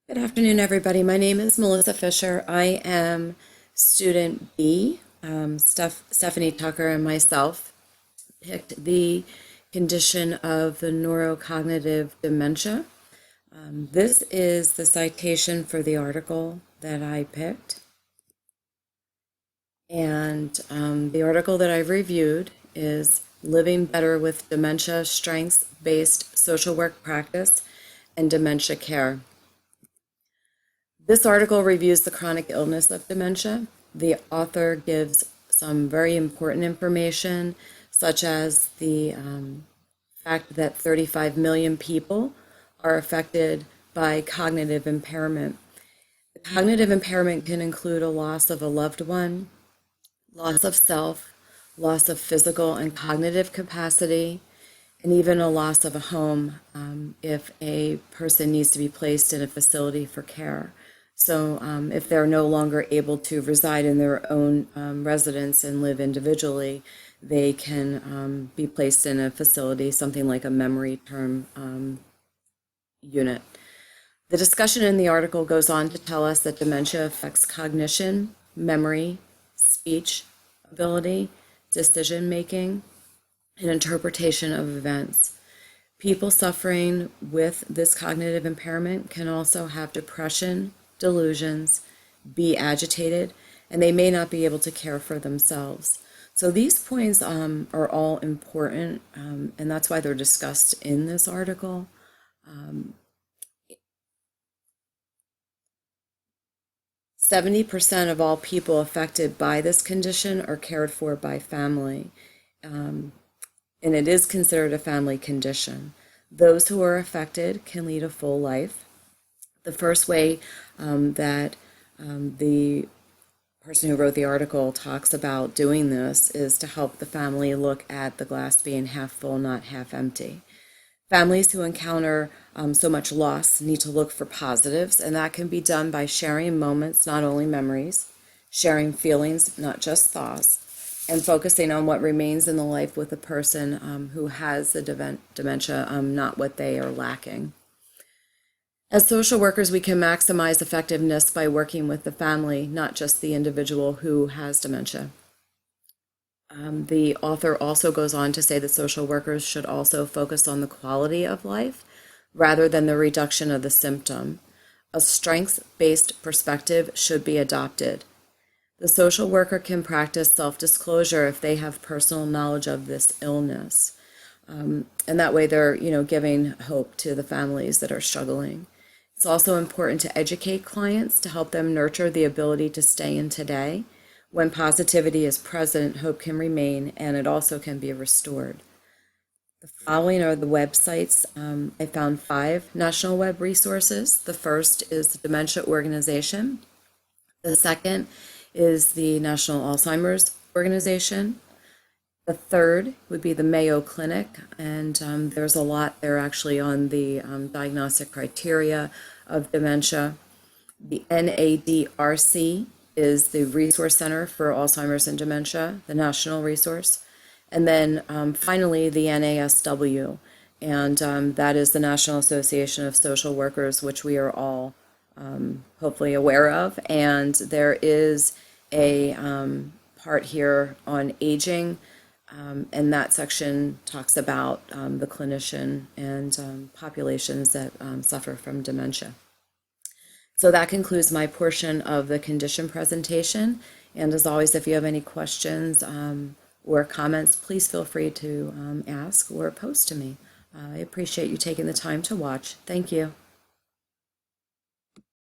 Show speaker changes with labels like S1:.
S1: Good afternoon, everybody. My name is Melissa Fisher. I am student B. Stephanie Tucker and myself picked the condition of the neurocognitive dementia. This is the citation for the article that I picked. And the article that I've reviewed is Living Better with Dementia, Strengths-Based Social Work Practice and Dementia Care. This article reviews the chronic illness of dementia. The author gives some very important information, such as the fact that 35 million people are affected by cognitive impairment. The cognitive impairment can include a loss of a loved one, loss of self, loss of physical and cognitive capacity, and even a loss of a home if a person needs to be placed in a facility for care. So if they're no longer able to reside in their own residence and live individually, they can be placed in a facility, something like a memory term unit. The discussion in the article goes on to tell us that dementia affects cognition, memory, speech ability, decision making, and interpretation of events. People suffering with this cognitive impairment can also have depression, delusions, be agitated, and they may not be able to care for themselves. So these points are all important, and that's why they're discussed in this article. 70% of all people affected by this condition are cared for by family, and it is considered a family condition. Those who are affected can lead a full life. The first way that the person who wrote the article talks about doing this is to help the family look at the glass being half full, not half empty. Families who encounter so much loss need to look for positives, and that can be done by sharing moments, not only memories, sharing feelings, not just thoughts, and focusing on what remains in the life with the person who has the dementia, not what they are lacking. As social workers, we can maximize effectiveness by working with the family, not just the individual who has dementia. The author also goes on to say that social workers should also focus on the quality of life rather than the reduction of the symptom. A strengths-based perspective should be adopted. The social worker can practice self-disclosure if they have personal knowledge of this illness. And that way they're, giving hope to the families that are struggling. It's also important to educate clients to help them nurture the ability to stay in today. When positivity is present, hope can remain, and it also can be restored. The following are the websites. I found 5 national web resources. The first is the Dementia Organization. The second is the National Alzheimer's Organization. The third would be the Mayo Clinic, and there's a lot there actually on the diagnostic criteria of dementia. The NADRC is the Resource Center for Alzheimer's and Dementia, the national resource. And then finally, the NASW, and that is the National Association of Social Workers, which we are all hopefully aware of. And there is a part here on aging, and that section talks about the clinician and populations that suffer from dementia. So that concludes my portion of the condition presentation. And as always, if you have any questions or comments, please feel free to ask or post to me. I appreciate you taking the time to watch. Thank you.